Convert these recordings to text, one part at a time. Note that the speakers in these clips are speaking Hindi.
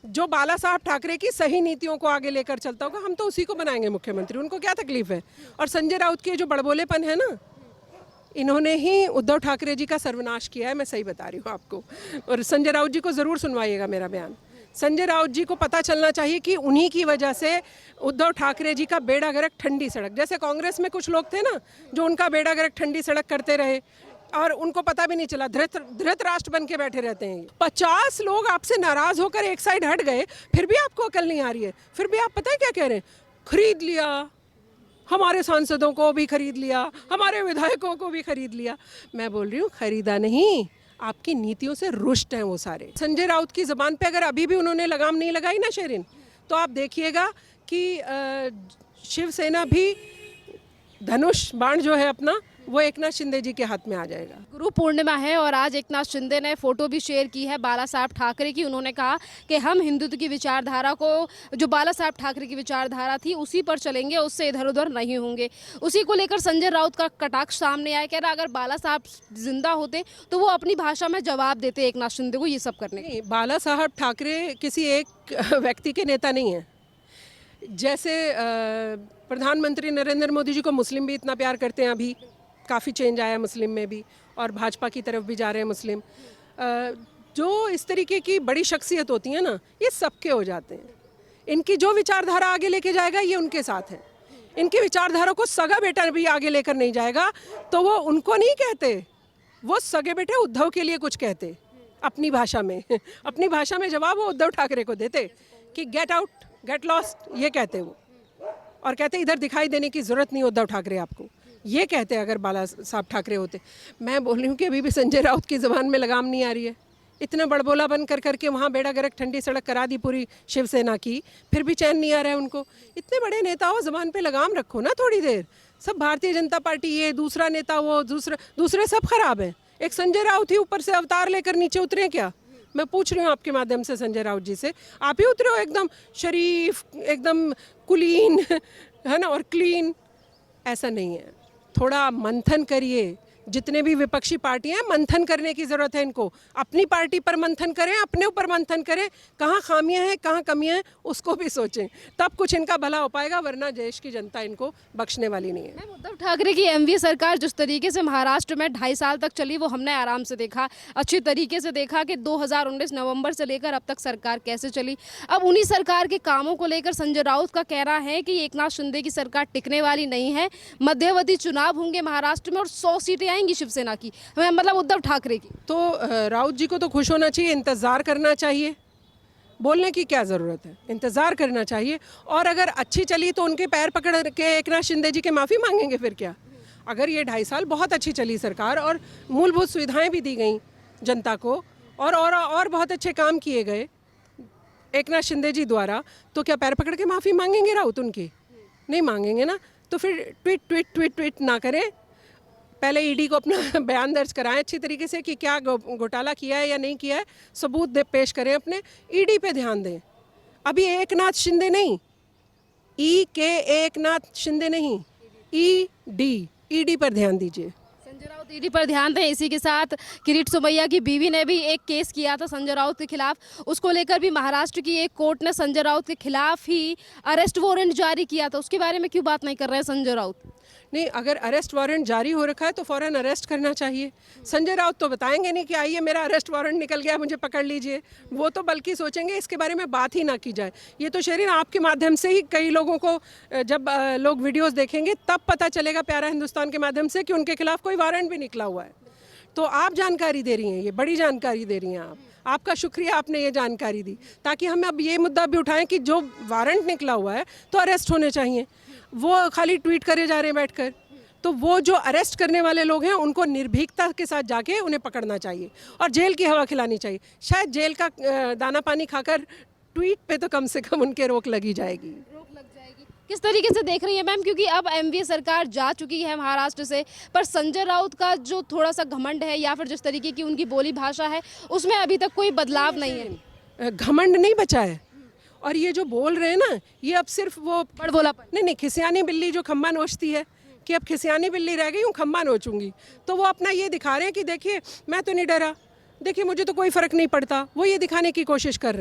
जो बाला साहब ठाकरे की सही नीतियों को आगे लेकर चलता होगा हम तो उसी को बनाएंगे मुख्यमंत्री। उनको क्या तकलीफ है? और संजय राउत के जो बड़बोलेपन है ना, इन्होंने ही उद्धव ठाकरे जी का सर्वनाश किया है, मैं सही बता रही हूँ आपको। और संजय राउत जी को ज़रूर सुनवाइएगा मेरा बयान। संजय राउत जी को पता चलना चाहिए कि उन्हीं की वजह से उद्धव ठाकरे जी का बेड़ा गर्क ठंडी सड़क, जैसे कांग्रेस में कुछ लोग थे ना जो उनका बेड़ा गर्क ठंडी सड़क करते रहे और उनको पता भी नहीं चला, धृत राष्ट्र बन के बैठे रहते हैं। 50 लोग आपसे नाराज होकर एक साइड हट गए, फिर भी आपको अकल नहीं आ रही है। फिर भी आप पता है क्या कह रहे हैं? खरीद लिया, हमारे सांसदों को भी खरीद लिया, हमारे विधायकों को भी खरीद लिया। मैं बोल रही हूँ खरीदा नहीं, आपकी नीतियों से रुष्ट हैं वो सारे। संजय राउत की ज़बान पे अगर अभी भी उन्होंने लगाम नहीं लगाई ना शेरिन, तो आप देखिएगा कि शिवसेना भी धनुष बाण जो है अपना वो एकनाथ शिंदे जी के हाथ में आ जाएगा। गुरु पूर्णिमा है और आज एकनाथ शिंदे ने फोटो भी शेयर की है बाला साहब ठाकरे की। उन्होंने कहा कि हम हिंदुत्व की विचारधारा को, जो बाला साहब ठाकरे की विचारधारा थी उसी पर चलेंगे, उससे इधर उधर नहीं होंगे। उसी को लेकर संजय राउत का कटाक्ष सामने आया, कह रहा अगर बाला साहब जिंदा होते तो वो अपनी भाषा में जवाब देते एकनाथ शिंदे को ये सब करने नहीं, बाला साहब ठाकरे किसी एक व्यक्ति के नेता नहीं है। जैसे प्रधानमंत्री नरेंद्र मोदी जी को मुस्लिम भी इतना प्यार करते हैं, अभी काफ़ी चेंज आया मुस्लिम में भी और भाजपा की तरफ भी जा रहे हैं मुस्लिम। जो इस तरीके की बड़ी शख्सियत होती है ना, ये सबके हो जाते हैं। इनकी जो विचारधारा आगे लेके जाएगा ये उनके साथ है। इनकी विचारधारा को सगा बेटा भी आगे लेकर नहीं जाएगा तो वो उनको नहीं कहते, वो सगे बेटे उद्धव के लिए कुछ कहते अपनी भाषा में। अपनी भाषा में जवाब वो उद्धव ठाकरे को देते कि गेट आउट, गेट लॉस्ट, ये कहते वो। और कहते इधर दिखाई देने की ज़रूरत नहीं उद्धव ठाकरे आपको, ये कहते अगर बाला साहब ठाकरे होते। मैं बोल रही हूँ कि अभी भी संजय राउत की ज़बान में लगाम नहीं आ रही है। इतना बड़बोला बन कर करके वहाँ बेड़ा गर्क ठंडी सड़क करा दी पूरी शिवसेना की, फिर भी चैन नहीं आ रहा है उनको। इतने बड़े नेता हो, ज़बान पे लगाम रखो ना थोड़ी देर। सब भारतीय जनता पार्टी ये, दूसरा नेता वो, दूसरे सब खराब हैं। एक संजय राउत ही ऊपर से अवतार लेकर नीचे उतरे क्या? मैं पूछ रही हूँ आपके माध्यम से संजय राउत जी से, आप ही उतरे हो एकदम शरीफ, एकदम कुलीन है ना, और क्लीन। ऐसा नहीं है, थोड़ा मंथन करिए। जितने भी विपक्षी पार्टियां हैं, मंथन करने की ज़रूरत है इनको। अपनी पार्टी पर मंथन करें, अपने ऊपर मंथन करें, कहाँ खामियां हैं, कहाँ कमियां हैं, उसको भी सोचें, तब कुछ इनका भला हो पाएगा, वरना देश की जनता इनको बख्शने वाली नहीं है। उद्धव ठाकरे की एमवी सरकार जिस तरीके से महाराष्ट्र में 2.5 साल तक चली वो हमने आराम से देखा, अच्छी तरीके से देखा कि 2019 नवंबर से लेकर अब तक सरकार कैसे चली। अब उन्हीं सरकार के कामों को लेकर संजय राउत का कहना है कि एकनाथ शिंदे की सरकार टिकने वाली नहीं है। मध्यवर्ती चुनाव होंगे महाराष्ट्र में और 100 सीटें आएंगी शिवसेना की, मतलब उद्धव ठाकरे की। तो राउत जी को तो खुश होना चाहिए, इंतज़ार करना चाहिए, बोलने की क्या ज़रूरत है, इंतज़ार करना चाहिए। और अगर अच्छी चली तो उनके पैर पकड़ के एकनाथ शिंदे जी के माफ़ी मांगेंगे फिर क्या? अगर ये 2.5 साल बहुत अच्छी चली सरकार और मूलभूत सुविधाएं भी दी गई जनता को और बहुत अच्छे काम किए गए एकनाथ शिंदे जी द्वारा, तो क्या पैर पकड़ के माफ़ी मांगेंगे राउत उनकी? नहीं मांगेंगे ना। तो फिर ट्वीट ना करें, पहले ईडी को अपना बयान दर्ज कराएं अच्छी तरीके से कि क्या घोटाला किया है या नहीं किया है, सबूत पेश करें अपने, ईडी पे ध्यान दें। अभी एकनाथ शिंदे नहीं, एकनाथ शिंदे नहीं, ईडी पर ध्यान दीजिए। संजय राउत ईडी पर ध्यान दें। इसी के साथ किरीट सोमैया की बीवी ने भी एक केस किया था संजय राउत के खिलाफ, उसको लेकर भी महाराष्ट्र की एक कोर्ट ने संजय राउत के खिलाफ ही अरेस्ट वारंट जारी किया था। उसके बारे में क्यों बात नहीं कर रहे हैं संजय राउत? नहीं, अगर अरेस्ट वारंट जारी हो रखा है तो फ़ौरन अरेस्ट करना चाहिए। संजय राउत तो बताएंगे नहीं कि आइए मेरा अरेस्ट वारंट निकल गया, मुझे पकड़ लीजिए। वो तो बल्कि सोचेंगे इसके बारे में बात ही ना की जाए। ये तो शेरिन आपके माध्यम से ही कई लोगों को, जब लोग वीडियोस देखेंगे तब पता चलेगा प्यारा हिंदुस्तान के माध्यम से कि उनके खिलाफ कोई वारंट भी निकला हुआ है। तो आप जानकारी दे रही हैं, ये बड़ी जानकारी दे रही हैं आप। आपका शुक्रिया, आपने ये जानकारी दी ताकि हम अब ये मुद्दा भी उठाएं कि जो वारंट निकला हुआ है तो अरेस्ट होने चाहिए। वो खाली ट्वीट करे जा रहे हैं बैठकर। तो वो जो अरेस्ट करने वाले लोग हैं उनको निर्भीकता के साथ जाके उन्हें पकड़ना चाहिए और जेल की हवा खिलानी चाहिए। शायद जेल का दाना पानी खाकर ट्वीट पे तो कम से कम उनके रोक लगी जाएगी। किस तरीके से देख रही है मैम, क्योंकि अब एमवी सरकार जा चुकी है महाराष्ट्र से, पर संजय राउत का जो थोड़ा सा घमंड है या फिर जिस तरीके की उनकी बोली भाषा है उसमें अभी तक कोई बदलाव नहीं है। घमंड नहीं बचा है। और ये जो बोल रहे हैं ना, ये अब सिर्फ वो बड़बोलापन नहीं, खिसियानी बिल्ली जो खम्बा नोचती है कि अब खिसियानी बिल्ली रह गई हूँ, खम्बा नोचूंगी, तो वो अपना ये दिखा रहे हैं कि देखिए मैं तो नहीं डरा, देखिए मुझे तो कोई फ़र्क नहीं पड़ता, वो ये दिखाने की कोशिश कर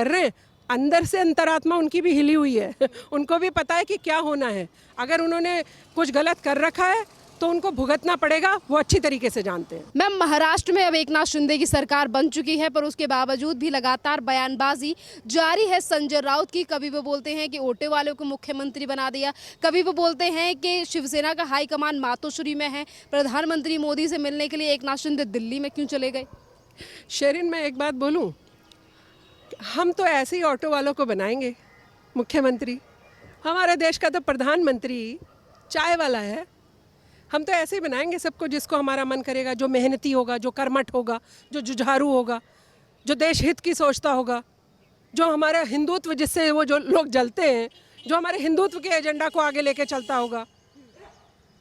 रहे हैं, अंदर से अंतरात्मा उनकी भी हिली हुई है उनको भी पता है कि क्या होना है। अगर उन्होंने कुछ गलत कर रखा है तो उनको भुगतना पड़ेगा, वो अच्छी तरीके से जानते हैं। मैम, महाराष्ट्र में अब एकनाथ शिंदे की सरकार बन चुकी है, पर उसके बावजूद भी लगातार बयानबाजी जारी है संजय राउत की। कभी वो बोलते हैं कि ओटे वालों को मुख्यमंत्री बना दिया, कभी वो बोलते हैं कि शिवसेना का हाईकमान मातोश्री में है, प्रधानमंत्री मोदी से मिलने के लिए एकनाथ शिंदे दिल्ली में क्यों चले गए? शेरिन, मैं एक बात बोलूं, हम तो ऐसे ही ऑटो वालों को बनाएंगे मुख्यमंत्री। हमारे देश का तो प्रधानमंत्री चाय वाला है। हम तो ऐसे ही बनाएंगे सबको, जिसको हमारा मन करेगा, जो मेहनती होगा, जो कर्मठ होगा, जो जुझारू होगा, जो देश हित की सोचता होगा, जो हमारा हिंदुत्व, जिससे वो जो लोग जलते हैं, जो हमारे हिंदुत्व के एजेंडा को आगे लेकर चलता होगा,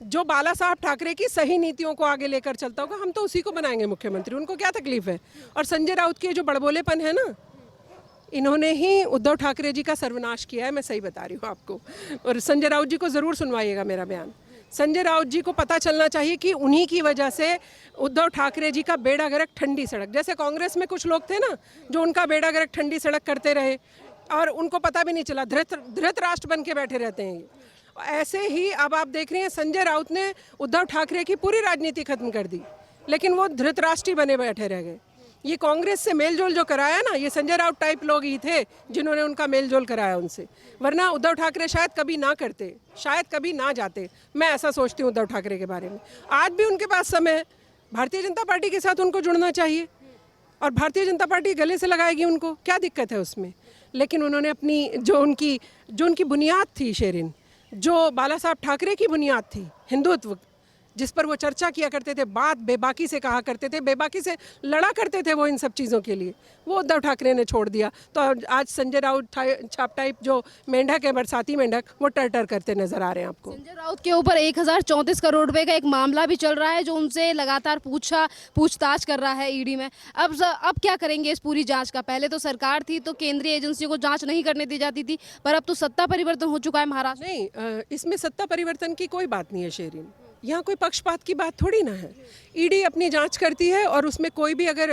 जो बाला साहब ठाकरे की सही नीतियों को आगे लेकर चलता होगा, हम तो उसी को बनाएंगे मुख्यमंत्री। उनको क्या तकलीफ है? और संजय राउत की जो बड़बोलेपन है ना, इन्होंने ही उद्धव ठाकरे जी का सर्वनाश किया है, मैं सही बता रही हूँ आपको। और संजय राउत जी को ज़रूर सुनवाइएगा मेरा बयान। संजय राउत जी को पता चलना चाहिए कि उन्हीं की वजह से उद्धव ठाकरे जी का बेड़ा गर्क ठंडी सड़क, जैसे कांग्रेस में कुछ लोग थे ना जो उनका बेड़ा गर्क ठंडी सड़क करते रहे और उनको पता भी नहीं चला, धृत राष्ट्र बन के बैठे रहते हैं। ऐसे ही अब आप देख रहे हैं संजय राउत ने उद्धव ठाकरे की पूरी राजनीति खत्म कर दी, लेकिन वो धृतराष्ट्री बने बैठे रह गए। ये कांग्रेस से मेलजोल जो कराया ना, ये संजय राउत टाइप लोग ही थे जिन्होंने उनका मेलजोल कराया उनसे, वरना उद्धव ठाकरे शायद कभी ना करते, शायद कभी ना जाते। मैं ऐसा सोचती हूँ उद्धव ठाकरे के बारे में। आज भी उनके पास समय है, भारतीय जनता पार्टी के साथ उनको जुड़ना चाहिए और भारतीय जनता पार्टी गले से लगाएगी उनको, क्या दिक्कत है उसमें। लेकिन उन्होंने अपनी जो उनकी बुनियाद थी शेरिन, जो बाला साहब ठाकरे की बुनियाद थी, हिंदुत्व, जिस पर वो चर्चा किया करते थे, बात बेबाकी से कहा करते थे, बेबाकी से लड़ा करते थे वो इन सब चीज़ों के लिए, वो उद्धव ठाकरे ने छोड़ दिया। तो आज संजय राउत छाप टाइप जो मेंढक है, बरसाती मेंढक, वो टर करते नजर आ रहे हैं आपको। संजय राउत के ऊपर 1034 करोड़ रुपए का एक मामला भी चल रहा है, जो उनसे लगातार पूछताछ कर रहा है ईडी में। अब क्या करेंगे इस पूरी जांच का? पहले तो सरकार थी तो केंद्रीय एजेंसियों को जांच नहीं करने दी जाती थी, पर अब तो सत्ता परिवर्तन हो चुका है महाराष्ट्र। नहीं, इसमें सत्ता परिवर्तन की कोई बात नहीं है शेरिन, यहाँ कोई पक्षपात की बात थोड़ी ना है। ईडी अपनी जांच करती है और उसमें कोई भी अगर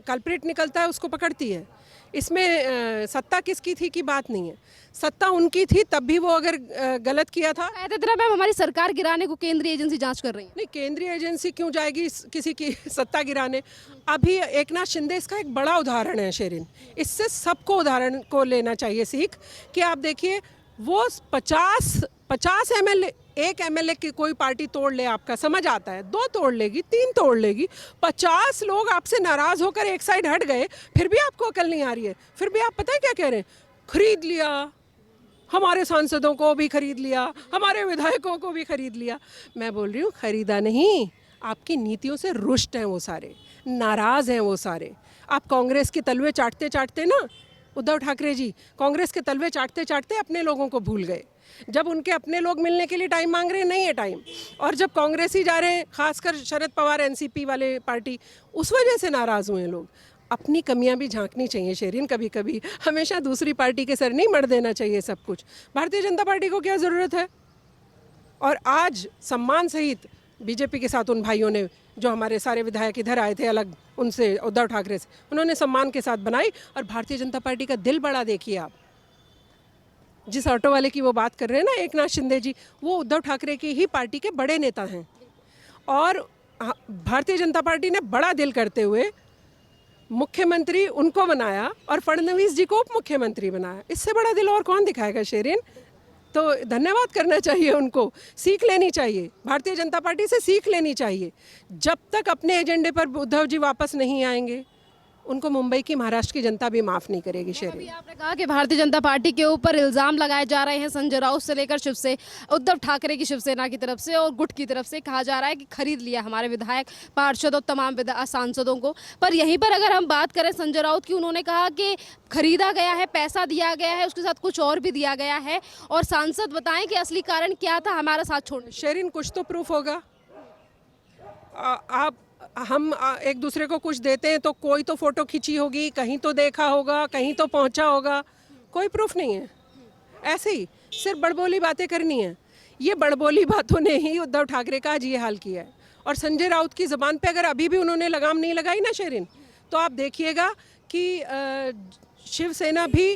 कल्प्रिट निकलता है उसको पकड़ती है। इसमें सत्ता किसकी थी की बात नहीं है, सत्ता उनकी थी, तब भी वो अगर गलत किया था। मैम, हमारी सरकार गिराने को केंद्रीय एजेंसी जांच कर रही है। नहीं, केंद्रीय एजेंसी क्यों जाएगी किसी की सत्ता गिराने? अभी एकनाथ शिंदे इसका एक बड़ा उदाहरण है शेरिन। इससे सबको उदाहरण को लेना चाहिए सीख कि आप देखिए, वो 50 एमएलए, एक एमएलए की कोई पार्टी तोड़ ले, आपका समझ आता है, 2 तोड़ लेगी, 3 तोड़ लेगी, 50 लोग आपसे नाराज होकर एक साइड हट गए, फिर भी आपको अकल नहीं आ रही है। फिर भी आप पता है क्या कह रहे हैं? खरीद लिया, हमारे सांसदों को भी खरीद लिया, हमारे विधायकों को भी खरीद लिया। मैं बोल रही हूँ खरीदा नहीं, आपकी नीतियों से रुष्ट हैं वो सारे, नाराज हैं वो सारे। आप कांग्रेस के तलवे चाटते चाटते ना, उद्धव ठाकरे जी कांग्रेस के तलवे चाटते चाटते अपने लोगों को भूल गए। जब उनके अपने लोग मिलने के लिए टाइम मांग रहे हैं, नहीं है टाइम, और जब कांग्रेस ही जा रहे हैं, खासकर शरद पवार एनसीपी वाले पार्टी, उस वजह से नाराज़ हुए लोग। अपनी कमियां भी झांकनी चाहिए शेरिन कभी कभी, हमेशा दूसरी पार्टी के सर नहीं मर देना चाहिए सब कुछ। भारतीय जनता पार्टी को क्या ज़रूरत है? और आज सम्मान सहित बीजेपी के साथ उन भाइयों ने, जो हमारे सारे विधायक इधर आए थे अलग उनसे, उद्धव ठाकरे से, उन्होंने सम्मान के साथ बनाई। और भारतीय जनता पार्टी का दिल बड़ा देखिए आप, जिस ऑटो वाले की वो बात कर रहे हैं ना एकनाथ शिंदे जी, वो उद्धव ठाकरे की ही पार्टी के बड़े नेता हैं। और भारतीय जनता पार्टी ने बड़ा दिल करते हुए मुख्यमंत्री उनको बनाया और फडणवीस जी को उप मुख्यमंत्री बनाया। इससे बड़ा दिल और कौन दिखाएगा शेरिन? तो धन्यवाद करना चाहिए उनको, सीख लेनी चाहिए, भारतीय जनता पार्टी से सीख लेनी चाहिए। जब तक अपने एजेंडे पर उद्धव जी वापस नहीं आएंगे, उनको मुंबई की, महाराष्ट्र की जनता भी माफ़ नहीं करेगी शेरिन। अभी आपने कहा कि भारतीय जनता पार्टी के ऊपर इल्ज़ाम लगाए जा रहे हैं संजय राउत से लेकर उद्धव ठाकरे की शिवसेना की तरफ से और गुट की तरफ से कहा जा रहा है कि खरीद लिया हमारे विधायक, पार्षद और तमाम सांसदों को। पर यहीं पर अगर हम बात करें संजय राउत की, उन्होंने कहा कि खरीदा गया है, पैसा दिया गया है, उसके साथ कुछ और भी दिया गया है, और सांसद बताएं कि असली कारण क्या था हमारा साथ छोड़ने। शेरिन, कुछ तो प्रूफ होगा। हम एक दूसरे को कुछ देते हैं तो कोई तो फोटो खींची होगी, कहीं तो देखा होगा, कहीं तो पहुंचा होगा, कोई प्रूफ नहीं है। ऐसे ही सिर्फ बड़बोली बातें करनी है। ये बड़बोली बातों ने ही उद्धव ठाकरे का आज ये हाल किया है। और संजय राउत की ज़बान पे अगर अभी भी उन्होंने लगाम नहीं लगाई ना शेरिन, तो आप देखिएगा कि शिवसेना भी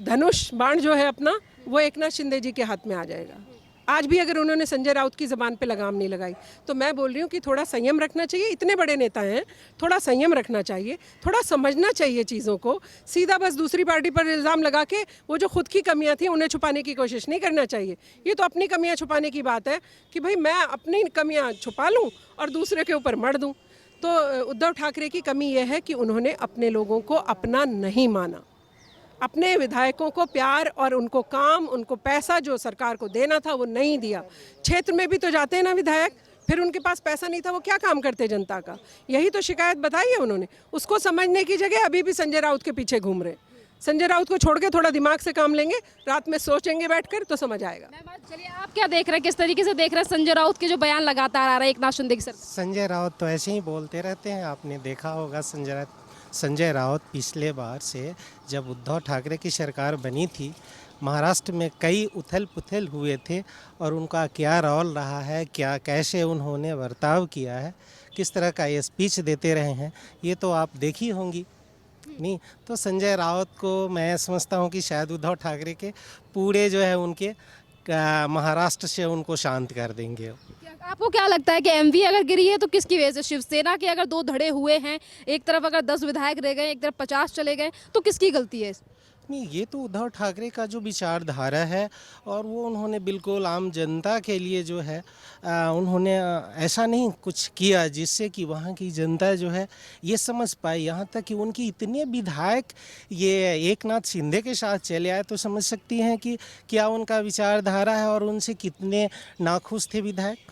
धनुष बाण जो है अपना वो एकनाथ शिंदे जी के हाथ में आ जाएगा। आज भी अगर उन्होंने संजय राउत की ज़बान पे लगाम नहीं लगाई, तो मैं बोल रही हूँ कि थोड़ा संयम रखना चाहिए। इतने बड़े नेता हैं, थोड़ा संयम रखना चाहिए, थोड़ा समझना चाहिए चीज़ों को। सीधा बस दूसरी पार्टी पर इल्ज़ाम लगा के वो जो खुद की कमियां थी उन्हें छुपाने की कोशिश नहीं करना चाहिए। ये तो अपनी कमियां छुपाने की बात है कि भाई मैं अपनी कमियां छुपा लूँ और दूसरे के ऊपर मढ़ दूँ। तो उद्धव ठाकरे की कमी यह है कि उन्होंने अपने लोगों को अपना नहीं माना, अपने विधायकों को प्यार और उनको काम, उनको पैसा जो सरकार को देना था वो नहीं दिया। क्षेत्र में भी तो जाते हैं ना विधायक, फिर उनके पास पैसा नहीं था, वो क्या काम करते जनता का? यही तो शिकायत बताई है उन्होंने। उसको समझने की जगह अभी भी संजय राउत के पीछे घूम रहे। संजय राउत को छोड़ के थोड़ा दिमाग से काम लेंगे, रात में सोचेंगे बैठकर, तो समझ आएगा। चलिए, आप क्या देख रहे हैं, किस तरीके से देख रहे हैं संजय राउत के जो बयान लगातार आ रहा है एकनाथ शिंदे की सरकार? संजय राउत तो ऐसे ही बोलते रहते हैं, आपने देखा होगा। संजय राउत पिछले बार से जब उद्धव ठाकरे की सरकार बनी थी, महाराष्ट्र में कई उथल पुथल हुए थे और उनका क्या रोल रहा है, क्या कैसे उन्होंने बर्ताव किया है, किस तरह का ये स्पीच देते रहे हैं, ये तो आप देखी होंगी। नहीं तो संजय राउत को मैं समझता हूँ कि शायद उद्धव ठाकरे के पूरे जो है उनके महाराष्ट्र से उनको शांत कर देंगे। आपको क्या लगता है कि एमवी अगर गिरी है तो किसकी वजह से? शिवसेना के अगर 2 धड़े हुए हैं, एक तरफ अगर 10 विधायक रह गए, एक तरफ 50 चले गए, तो किसकी गलती है? नहीं, ये तो उद्धव ठाकरे का जो विचारधारा है और वो उन्होंने बिल्कुल आम जनता के लिए जो है उन्होंने ऐसा नहीं कुछ किया जिससे कि वहाँ की जनता जो है ये समझ पाए। यहाँ तक कि उनकी इतने विधायक ये एकनाथ शिंदे के साथ चले आए तो समझ सकती हैं कि क्या उनका विचारधारा है और उनसे कितने नाखुश थे विधायक।